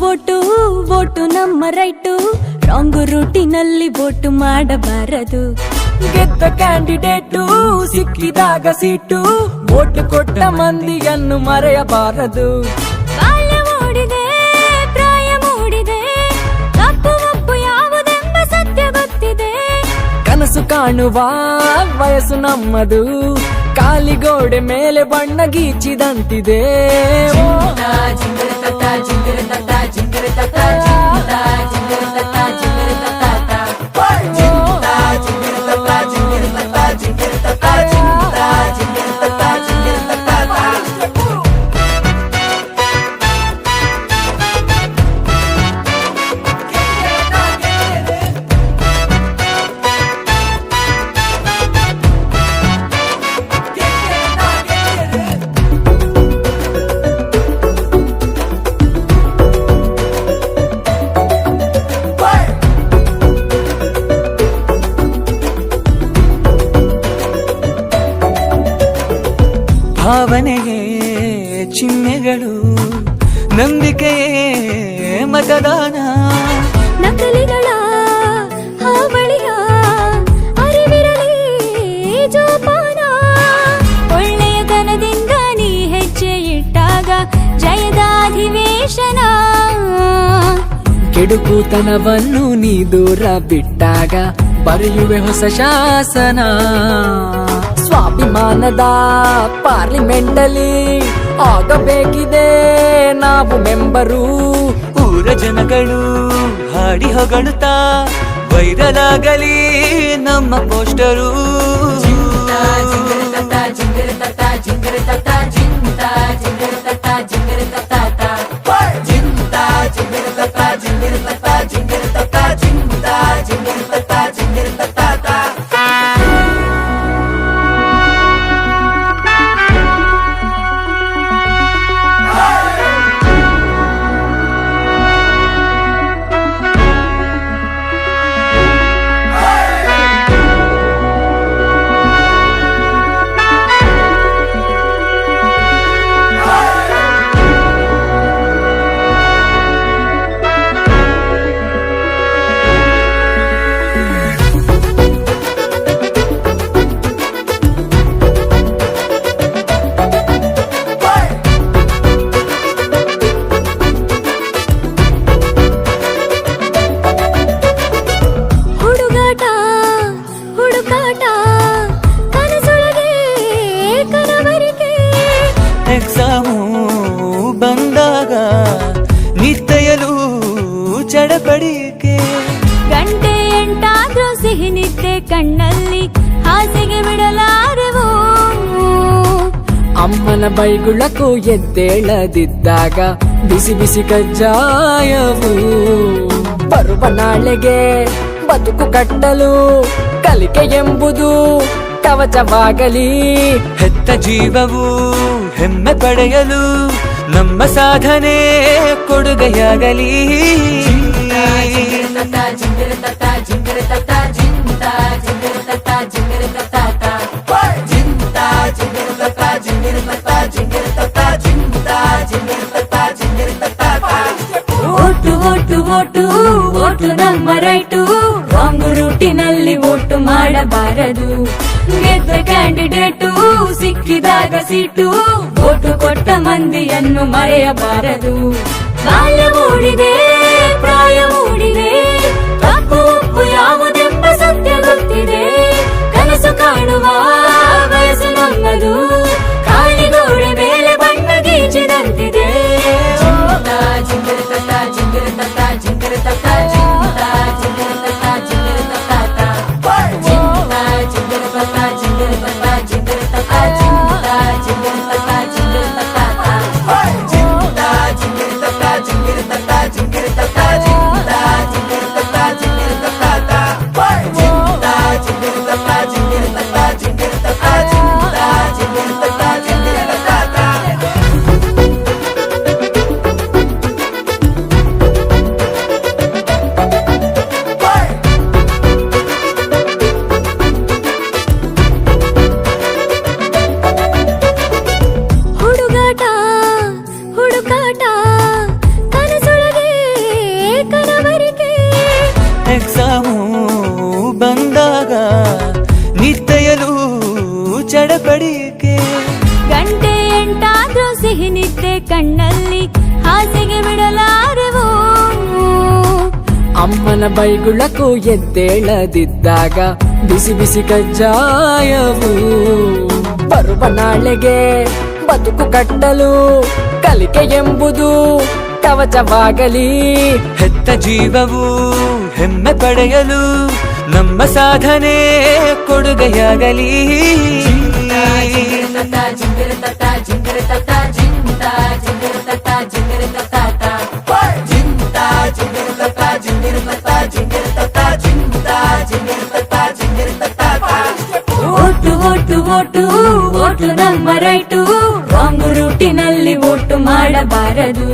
Vote vote ನಮ್ಮ right, wrong ರೂಟಿನಲ್ಲಿ vote ಮಾಡಬಾರದು. ಗೆದ್ದ ಕ್ಯಾಂಡಿಡೇಟು ಸಿಕ್ಕಿದಾಗ ಸೀಟು, ವೋಟು ಕೊಟ್ಟ ಮಂದಿಯನ್ನು ಮರೆಯಬಾರದು. ಬಾಲ್ಯ ಮೂಡಿದೆ, ಪ್ರಾಯ ಮೂಡಿದೆ, ತಪ್ಪು ಒಪ್ಪು ಯಾವುದೆಂಬ ಸತ್ಯ ಗೊತ್ತಿದೆ. ಕನಸು ಕಾಣುವ ವಯಸ್ಸು ನಮ್ಮದು, ಕಾಲಿಗೋಡೆ ಮೇಲೆ ಬಣ್ಣ ಗೀಚಿದಂತಿದೆ. ಭಾವನೆಗೆ ಚಿಹ್ನೆಗಳು, ನಂಬಿಕೆಯೇ ಮತದಾನ. ನಕಲಿಗಳ ಹಾವಳಿಯ ಅರಿವಿರಲಿ ಜೋಪಾನ. ಒಳ್ಳೆಯ ತನದಿಂದ ನೀ ಹೆಜ್ಜೆ ಇಟ್ಟಾಗ ಜಯದ ಅಧಿವೇಶನ. ಕೆಡುಕುತನವನ್ನು ನೀ ದೂರ ಬಿಟ್ಟಾಗ ಬರೆಯುವೆ ಹೊಸ ಶಾಸನ. ಸ್ವಾಭಿಮಾನದ ಪಾರ್ಲಿಮೆಂಟಲ್ಲಿ ಆಗಬೇಕಿದೆ ನಾವು ಮೆಂಬರು. ಊರ ಜನಗಳು ಹಾಡಿ ಹೊಗಳುತ್ತಾ ವೈರಲ್ ಆಗಲಿ ನಮ್ಮ ಪೋಸ್ಟರು. ಎಕ್ಸಾಮು ಬಂದಾಗ ನಿತ್ತೆಯಲು ಚಡಪಡಿಕೆ. ಗಂಟೆ ಎಂಟಾದ್ರೂ ಸಿಹಿ ನಿದ್ದೆ ಕಣ್ಣಲ್ಲಿ ಹಾಸಿಗೆ ಬಿಡಲಾರೆವು. ಅಮ್ಮನ ಬೈಗುಳಕ್ಕೂ ಎದ್ದೇಳದಿದ್ದಾಗ ಬಿಸಿ ಬಿಸಿ ಕಜ್ಜಾಯವು. ಬರುವ ನಾಳೆಗೆ ಬದುಕು ಕಟ್ಟಲು ಕಲಿಕೆ ಎಂಬುದು ಕವಚವಾಗಲಿ. ಹೆತ್ತ ಜೀವವು ಹೆಮ್ಮೆ ಪಡೆಯಲು ನಮ್ಮ ಸಾಧನೆ ಕೊಡುಗೆಯಾಗಲಿ. ವೋಟು ವೋಟು ವೋಟು ವೋಟು ನಮ್ಮ ರೈಟು, ರಾಂಗ್ ರೂಟಿನಲ್ಲಿ ವೋಟು ಮಾಡಬಾರದು. ಗೆದ್ದ ಕ್ಯಾಂಡಿಡೇಟು ಸಿಕ್ಕಿದಾಗ ಸೀಟು, ವೋಟು ಕೊಟ್ಟ ಮಂದಿಯನ್ನು ಮರೆಯಬಾರದು. ಬಾಲ್ಯ ಮೂಡಿದೆ, ಪ್ರಾಯ ಮೂಡಿದೆ, ತಪ್ಪು ಒಪ್ಪು ಯಾವುದೆಂಬ ಸತ್ಯ ಗೊತ್ತಿದೆ. ಕನಸು ಕಾಣುವ ವಯಸ್ಸು ನಮ್ಮದು, ಕಾಲಿಗೋಡೆ ಮೇಲೆ ಬಣ್ಣ ಗೀಚಿದಂತಿದೆ. ಜಿಂಗಿರ ಅಮ್ಮನ ಬೈಗುಳಕ್ಕೂ ಎದ್ದೇಳದಿದ್ದಾಗ ಬಿಸಿ ಬಿಸಿ ಕಜ್ಜಾಯವು ಬರುವ ನಾಳೆಗೆ ಬದುಕು ಕಟ್ಟಲು ಕಲಿಕೆ ಎಂಬುದು ಕವಚವಾಗಲಿ. ಹೆತ್ತ ಜೀವವು ಹೆಮ್ಮೆ ಪಡೆಯಲು ನಮ್ಮ ಸಾಧನೆ ಕೊಡುಗೆಯಾಗಲಿ. ಓಟು ಓಟು ಓಟು ಓಟು ನಮ್ಮ ರೈಟು, ರಾಂಗ್ ರೂಟಿನಲ್ಲಿ ಓಟು ಮಾಡಬಾರದು.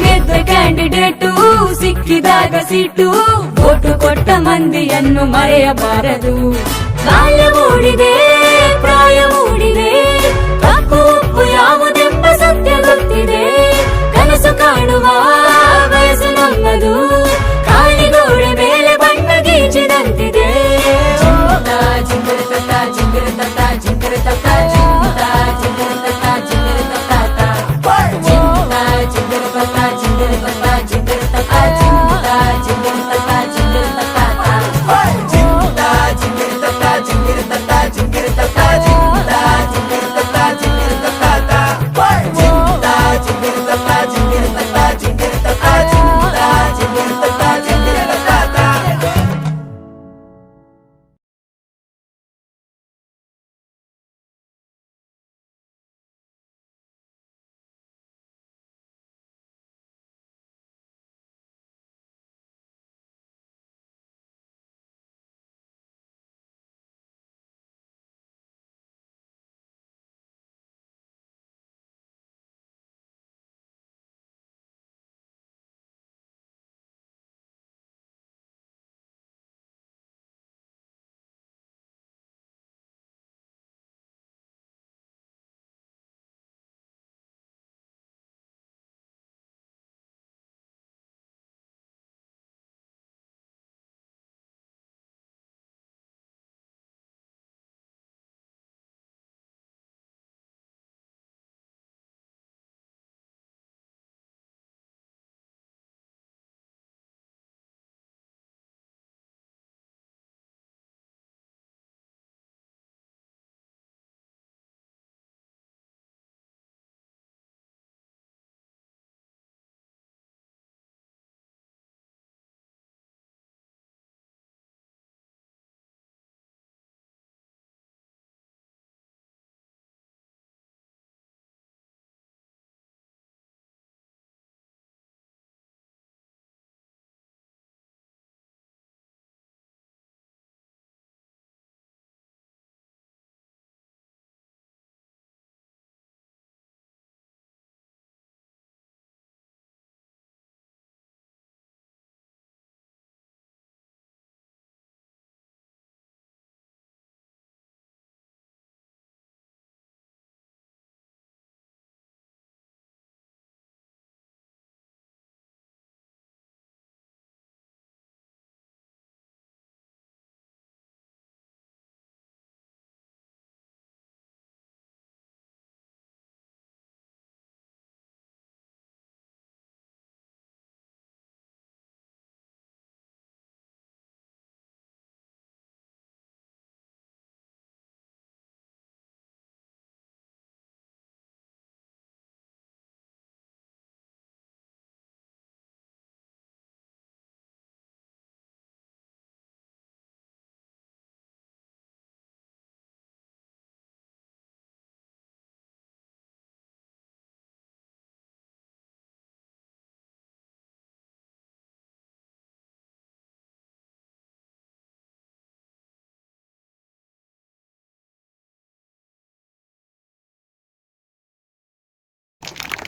ಗೆದ್ದ ಕ್ಯಾಂಡಿಡೇಟು ಸಿಕ್ಕಿದಾಗ ಸೀಟು, ಓಟು ಕೊಟ್ಟ ಮಂದಿಯನ್ನು ಮರೆಯಬಾರದು. ಬಾಲ್ಯ ಮೂಡಿದೆ ಪ್ರಾಯ ಮೂಡಿದೆ, ತಪ್ಪು ಒಪ್ಪು ಯಾವುದೆಂಬ ಸತ್ಯ ಗೊತ್ತಿದೆ. ಕನಸು ಕಾಣುವ ವಯಸ್ಸು ನಮ್ಮದು, ಕಾಳಿಗೋಡೆ ಮೇಲೆ ಬಣ್ಣ ಗೀಚಿದಂತಿದೆ.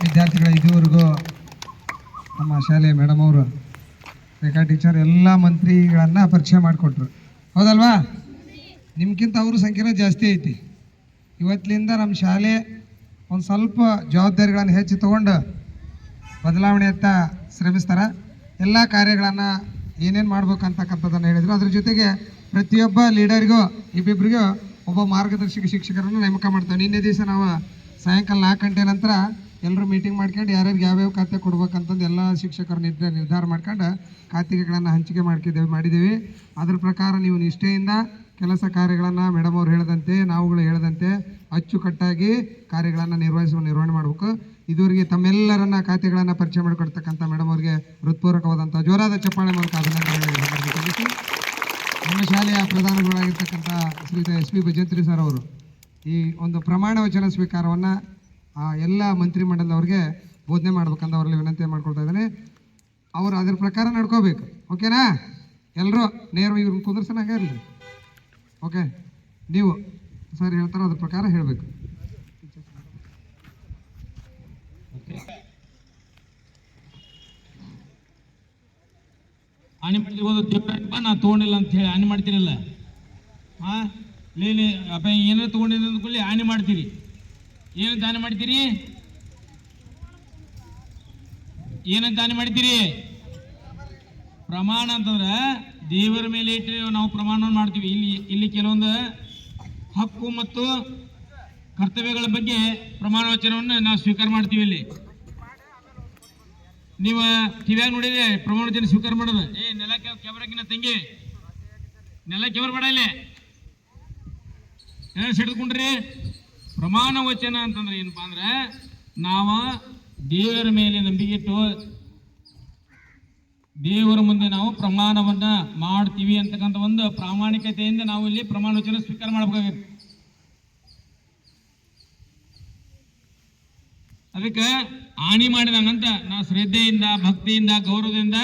ವಿದ್ಯಾರ್ಥಿಗಳ ಇದುವರೆಗೂ ನಮ್ಮ ಶಾಲೆಯ ಮೇಡಮ್ ಅವರು ರೇಖಾ ಟೀಚರ್ ಎಲ್ಲ ಮಂತ್ರಿಗಳನ್ನು ಪರಿಚಯ ಮಾಡಿಕೊಟ್ರು, ಹೌದಲ್ವಾ? ನಿಮ್ಗಿಂತ ಅವ್ರ ಸಂಖ್ಯೆನೂ ಜಾಸ್ತಿ ಐತಿ. ಇವತ್ತಿನಿಂದ ನಮ್ಮ ಶಾಲೆ ಒಂದು ಸ್ವಲ್ಪ ಜವಾಬ್ದಾರಿಗಳನ್ನು ಹೆಚ್ಚು ತೊಗೊಂಡು ಬದಲಾವಣೆಯತ್ತ ಶ್ರಮಿಸ್ತಾರೆ. ಎಲ್ಲ ಕಾರ್ಯಗಳನ್ನು ಏನೇನು ಮಾಡ್ಬೇಕಂತಕ್ಕಂಥದ್ದನ್ನು ಹೇಳಿದರು. ಅದ್ರ ಜೊತೆಗೆ ಪ್ರತಿಯೊಬ್ಬ ಲೀಡರಿಗೂ ಇಬ್ಬಿಬ್ಬರಿಗೂ ಒಬ್ಬ ಮಾರ್ಗದರ್ಶಕ ಶಿಕ್ಷಕರನ್ನು ನೇಮಕ ಮಾಡ್ತೇವೆ. ನಿನ್ನೆ ದಿವಸ ನಾವು ಸಾಯಂಕಾಲ 4 ಗಂಟೆ ನಂತರ ಎಲ್ಲರೂ ಮೀಟಿಂಗ್ ಮಾಡ್ಕೊಂಡು ಯಾರ್ಯಾರಿಗೆ ಯಾವ್ಯಾವ ಖಾತೆ ಕೊಡ್ಬೇಕಂತಂದು ಎಲ್ಲ ಶಿಕ್ಷಕರು ನಿರ್ಧಾರ ಮಾಡ್ಕೊಂಡು ಖಾತೆಗಳನ್ನು ಹಂಚಿಕೆ ಮಾಡಿದ್ದೀವಿ. ಅದ್ರ ಪ್ರಕಾರ ನೀವು ನಿಷ್ಠೆಯಿಂದ ಕೆಲಸ ಕಾರ್ಯಗಳನ್ನು ಮೇಡಮ್ ಅವ್ರು ಹೇಳಿದಂತೆ ನಾವುಗಳು ಹೇಳಿದಂತೆ ಅಚ್ಚುಕಟ್ಟಾಗಿ ಕಾರ್ಯಗಳನ್ನು ನಿರ್ವಹಣೆ ಮಾಡಬೇಕು. ಇದುವರೆಗೆ ತಮ್ಮೆಲ್ಲರನ್ನ ಖಾತೆಗಳನ್ನು ಪರಿಚಯ ಮಾಡಿಕೊಡ್ತಕ್ಕಂಥ ಮೇಡಮ್ ಅವ್ರಿಗೆ ಹೃತ್ಪೂರ್ವಕವಾದಂಥ ಜೋರಾದ ಚಪ್ಪಾಳೆ ಮೂಲಕ ಅಭಿನಂದನೆಗಳು. ನಮ್ಮ ಶಾಲೆಯ ಪ್ರಧಾನ ಗುರುಗಳಾಗಿರ್ತಕ್ಕಂಥ ಶ್ರೀಯುತ SP ಭಜಂತ್ರಿ ಸರ್ ಅವರು ಈ ಒಂದು ಪ್ರಮಾಣ ವಚನ ಸ್ವೀಕಾರವನ್ನು ಎಲ್ಲ ಮಂತ್ರಿಮಂಡಲದವ್ರಿಗೆ ಬೋಧನೆ ಮಾಡ್ಬೇಕಂತ ಅವರಲ್ಲಿ ವಿನಂತಿ ಮಾಡ್ಕೊಳ್ತಾ ಇದ್ದೇನೆ. ಅವರು ಅದ್ರ ಪ್ರಕಾರ ನಡ್ಕೋಬೇಕು. ಓಕೆನಾ? ಎಲ್ಲರೂ ನೇರವಾಗಿ ಇವ್ರನ್ನ ಕುಂದರ್ಸನಾಗ ಇರಲಿ. ಓಕೆ, ನೀವು ಸರ್ ಹೇಳ್ತಾರೋ ಅದ್ರ ಪ್ರಕಾರ ಹೇಳಬೇಕು. ಹಾನಿ ಮಾಡ್ತಿರ್ಬೋದು ದೇವ್ರಪ್ಪ ನಾ ತೊಗೊಂಡಿಲ್ಲ ಅಂತ ಹೇಳಿ ಹಾನಿ ಮಾಡ್ತೀರಲ್ಲ. ಹಾಂ ಲೇ ಅಪ್ಪ ಏನಾರು ತೊಗೊಂಡಿಲ್ಲ ಅಂದ್ಕೊಳ್ಳಿ ಹಾನಿ ಮಾಡ್ತೀರಿ. ಏನಂತ ಹಾನಿ ಮಾಡ್ತೀರಿ? ಏನಂತ ಹಾನಿ ಮಾಡ್ತೀರಿ? ಪ್ರಮಾಣ ಅಂತಂದ್ರೆ ದೇವರ ಮೇಲೆ ಇಟ್ಟು ನಾವು ಪ್ರಮಾಣವನ್ನು ಮಾಡ್ತೀವಿ. ಇಲ್ಲಿ ಕೆಲವೊಂದು ಹಕ್ಕು ಮತ್ತು ಕರ್ತವ್ಯಗಳ ಬಗ್ಗೆ ಪ್ರಮಾಣ ವಚನವನ್ನು ನಾವು ಸ್ವೀಕಾರ ಮಾಡ್ತೀವಿ. ಇಲ್ಲಿ ನೀವು ಕಿವ್ಯಾಗ ನೋಡಿದ್ರೆ ಪ್ರಮಾಣ ವಚನ ಸ್ವೀಕಾರ ಮಾಡೋದು ನೆಲ ಕೆಬರಕಿನ ತಂಗಿ ನೆಲ ಕೆಬರ್ಬೇಡ ಇಲ್ಲಿ ಸಿಡ್ಕೊಂಡ್ರಿ. ಪ್ರಮಾಣ ವಚನ ಅಂತಂದ್ರೆ ಏನಪ್ಪಾ ಅಂದ್ರೆ ನಾವು ದೇವರ ಮೇಲೆ ನಂಬಿಕೆ ಇಟ್ಟು ದೇವರ ಮುಂದೆ ನಾವು ಪ್ರಮಾಣವನ್ನ ಮಾಡ್ತೀವಿ ಅಂತಕ್ಕಂಥ ಒಂದು ಪ್ರಾಮಾಣಿಕತೆಯಿಂದ ನಾವು ಇಲ್ಲಿ ಪ್ರಮಾಣ ವಚನ ಸ್ವೀಕಾರ ಮಾಡಬೇಕಾಗುತ್ತೆ. ಅದಕ್ಕೆ ಹಾನಿ ಮಾಡಿದಂಗಂತ ನಾವು ಶ್ರದ್ಧೆಯಿಂದ ಭಕ್ತಿಯಿಂದ ಗೌರವದಿಂದ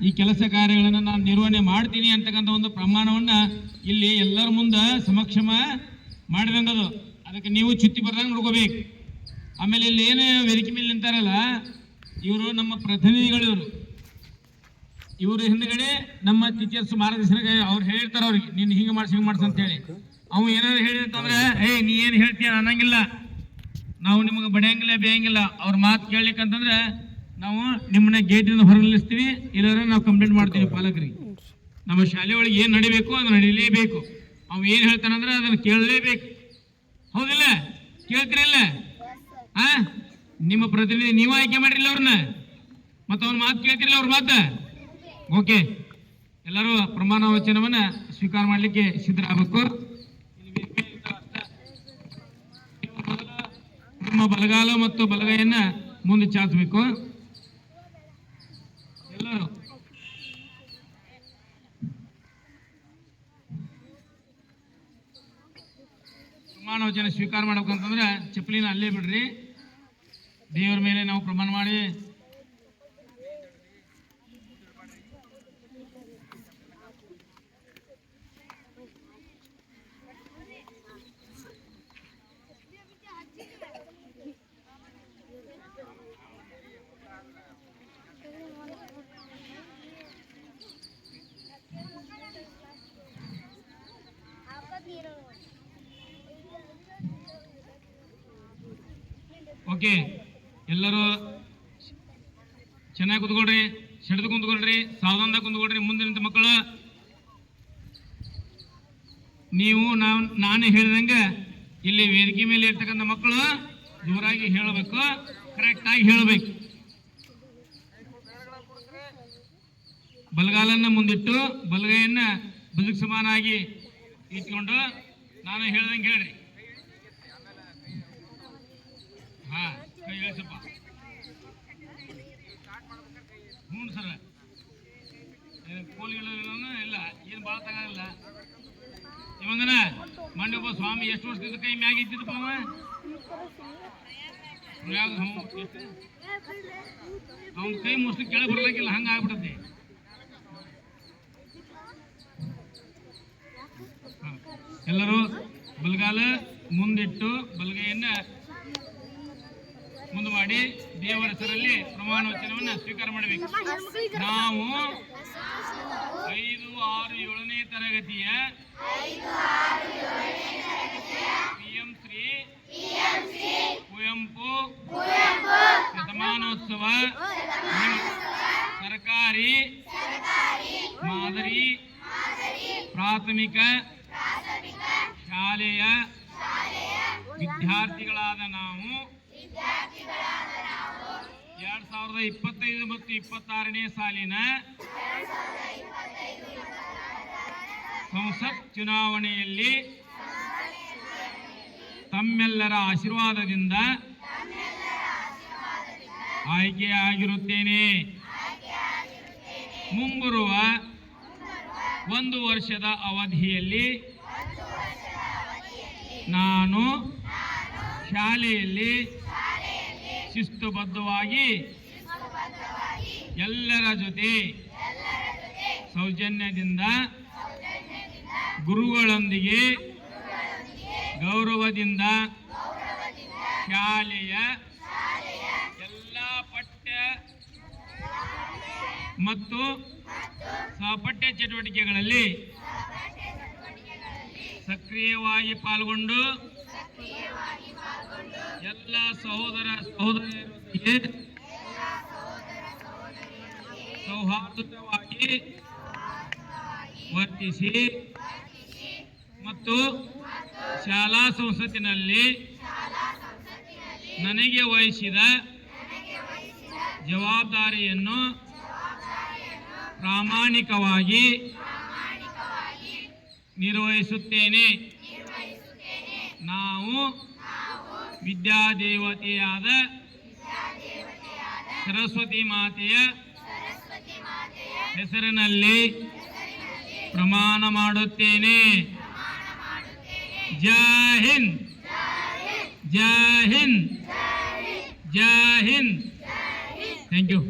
ಈ ಕೆಲಸ ಕಾರ್ಯಗಳನ್ನು ನಾನು ನಿರ್ವಹಣೆ ಮಾಡ್ತೀನಿ ಅಂತಕ್ಕಂಥ ಒಂದು ಪ್ರಮಾಣವನ್ನ ಇಲ್ಲಿ ಎಲ್ಲರ ಮುಂದೆ ಸಮಕ್ಷಮ ಮಾಡಿದಂಗದು. ಅದಕ್ಕೆ ನೀವು ಚುತ್ತಿ ಬರ್ದಂಗೆ ನೋಡ್ಕೋಬೇಕು. ಆಮೇಲೆ ಇಲ್ಲಿ ಏನು ವೇದಿಕೆ ಮೇಲೆ ನಿಂತಾರಲ್ಲ ಇವರು ನಮ್ಮ ಪ್ರತಿನಿಧಿಗಳು. ಇವರು ಹಿಂದ್ಗಡೆ ನಮ್ಮ ಟೀಚರ್ಸ್ ಮಾರ್ಗದರ್ಶನ ಅವ್ರು ಹೇಳಿರ್ತಾರ ಅವ್ರಿಗೆ ನೀನು ಹಿಂಗೆ ಮಾಡ್ಸ ಅಂತ ಹೇಳಿ. ಅವು ಏನಾದ್ರು ಹೇಳಿರ್ತಂದ್ರೆ ನೀ ಏನು ಹೇಳ್ತೀಯ ಅನ್ನಂಗಿಲ್ಲ, ನಾವು ನಿಮಗೆ ಬಡಿಯಂಗಿಲ್ಲ ಬೇಯಂಗಿಲ್ಲ. ಅವ್ರ ಮಾತು ಕೇಳಲಿಕ್ಕಂತಂದ್ರೆ ನಾವು ನಿಮ್ಮನ್ನ ಗೇಟಿನಿಂದ ಹೊರ ನಿಲ್ಲಿಸ್ತೀವಿ, ಇಲ್ಲಾಂದ್ರೆ ನಾವು ಕಂಪ್ಲೇಂಟ್ ಮಾಡ್ತೀವಿ ಪಾಲಕರಿಗೆ. ನಮ್ಮ ಶಾಲೆ ಒಳಗೆ ಏನು ನಡಿಬೇಕು ಅದು ನಡೀಲೇಬೇಕು. ಅವು ಏನು ಹೇಳ್ತಾನಂದ್ರೆ ಅದನ್ನು ಕೇಳಲೇಬೇಕು. ಹೌದಿಲ್ಲ? ಕೇಳ್ತೀರಿಲ್ಲ? ನಿಮ್ಮ ಪ್ರತಿನಿಧಿ ನೀವು ಆಯ್ಕೆ ಮಾಡಿರಲಿಲ್ಲ ಅವ್ರನ್ನ, ಮತ್ತು ಅವ್ರ ಮಾತು ಕೇಳ್ತಿರಲಿಲ್ಲ ಅವ್ರ ಮಾತು. ಓಕೆ, ಎಲ್ಲರೂ ಪ್ರಮಾಣ ವಚನವನ್ನ ಸ್ವೀಕಾರ ಮಾಡಲಿಕ್ಕೆ ಸಿದ್ಧರಾಗಬೇಕು. ನಿಮ್ಮ ಬಲಗಾಲ ಮತ್ತು ಬಲಗೈಯನ್ನ ಮುಂದೆ ಚಾಚಬೇಕು. ಎಲ್ಲರೂ ಪ್ರಮಾಣ ವಚನ ಸ್ವೀಕಾರ ಮಾಡ್ಬೇಕಂತಂದ್ರೆ ಚಪ್ಪಲಿನ ಅಲ್ಲೇ ಬಿಡ್ರಿ. ದೇವರ ಮೇಲೆ ನಾವು ಪ್ರಮಾಣ ಮಾಡಿ ಓಕೆ, ಎಲ್ಲರೂ ಚೆನ್ನಾಗಿ ಕುತ್ಕೊಳ್ರಿ, ಸೆಡ್ದು ಕುಂತ್ಕೊಳ್ರಿ, ಸಾವಧಾನದಾಗ ಕುಂತ್ಕೊಳ್ರಿ. ಮುಂದೆ ನಿಂತ ಮಕ್ಕಳು ನೀವು ನಾನು ಹೇಳಿದಂಗೆ ಇಲ್ಲಿ ವೇದಿಕೆ ಮೇಲೆ ಇರ್ತಕ್ಕಂಥ ಮಕ್ಕಳು ಜೋರಾಗಿ ಹೇಳಬೇಕು, ಕರೆಕ್ಟಾಗಿ ಹೇಳಬೇಕು. ಬಲಗಾಲನ್ನ ಮುಂದಿಟ್ಟು ಬಲಗೈಯನ್ನ ಬದುಕು ಸಮಾನಾಗಿ ಇಟ್ಕೊಂಡು ನಾನು ಹೇಳ್ದಂಗೆ ಹೇಳ್ರಿ. ಹಾ, ಕೈ ಇಳಿಸಪ್ಪ. ಹ್ಞೂ ಸರ್, ಕೋಲಿಗಳು ಇಲ್ಲ, ಏನು ಭಾಳ ತಗೋಲ್ಲ. ಇವಂಗನ ಮೊನ್ನೆ ಒಬ್ಬ ಸ್ವಾಮಿ ಎಷ್ಟು ವರ್ಷದಿಂದ ಕೈ ಮ್ಯಾಗ ಇದ್ದಿದ್ದಪ್ಪ ಅವ. ಅವನ ಕೈ ಮೋಸ್ಟ್ಲಿ ಕೆಳಗೆ ಬರ್ಲಿಕ್ಕಿಲ್ಲ, ಹಂಗೆ ಆಗ್ಬಿಡುತ್ತೆ. ಎಲ್ಲರೂ ಬಲಗಾಲ ಮುಂದಿಟ್ಟು ಬಲಗೈಯನ್ನ ಮುಂದೆ ಮಾಡಿ ದೇವರ ಹೆಸರಲ್ಲಿ ಪ್ರಮಾಣ ವಚನವನ್ನು ಸ್ವೀಕಾರ ಮಾಡಬೇಕು. ನಾವು 5, 6, 7ನೇ ತರಗತಿಯ PM ಶ್ರೀ ಕುವೆಂಪು ಶತಮಾನೋತ್ಸವ ಸರ್ಕಾರಿ ಮಾದರಿ ಪ್ರಾಥಮಿಕ ಶಾಲೆಯ ವಿದ್ಯಾರ್ಥಿಗಳಾದ ನಾವು 2025 ಮತ್ತು 26ನೇ ಸಾಲಿನ ಸಂಸತ್ ಚುನಾವಣೆಯಲ್ಲಿ ತಮ್ಮೆಲ್ಲರ ಆಶೀರ್ವಾದದಿಂದ ಆಯ್ಕೆಯಾಗಿರುತ್ತೇನೆ. ಮುಂಬರುವ 1 ವರ್ಷದ ಅವಧಿಯಲ್ಲಿ ನಾನು ಶಾಲೆಯಲ್ಲಿ ಶಿಸ್ತುಬದ್ಧವಾಗಿ ಎಲ್ಲರ ಜೊತೆ ಸೌಜನ್ಯದಿಂದ ಗುರುಗಳೊಂದಿಗೆ ಗೌರವದಿಂದ ಶಾಲೆಯ ಎಲ್ಲ ಪಠ್ಯ ಮತ್ತು ಸಹಪಠ್ಯ ಚಟುವಟಿಕೆಗಳಲ್ಲಿ ಸಕ್ರಿಯವಾಗಿ ಪಾಲ್ಗೊಂಡು ಎಲ್ಲ ಸಹೋದರರೊಂದಿಗೆ ಸೌಹಾರ್ದವಾಗಿ ವರ್ತಿಸಿ ಮತ್ತು ಶಾಲಾ ಸಂಸತ್ತಿನಲ್ಲಿ ನನಗೆ ವಹಿಸಿದ ಜವಾಬ್ದಾರಿಯನ್ನು ಪ್ರಾಮಾಣಿಕವಾಗಿ ನಿರ್ವಹಿಸುತ್ತೇನೆ. ನಾವು ವಿದ್ಯಾದೇವತೆಯಾದ ಸರಸ್ವತಿ ಮಾತೆಯ ಹೆಸರಿನಲ್ಲಿ ಪ್ರಮಾಣ ಮಾಡುತ್ತೇನೆ. ಜೈ ಹಿಂದ್, ಜೈ ಹಿಂದ್, ಜೈ ಹಿಂದ್. Thank you.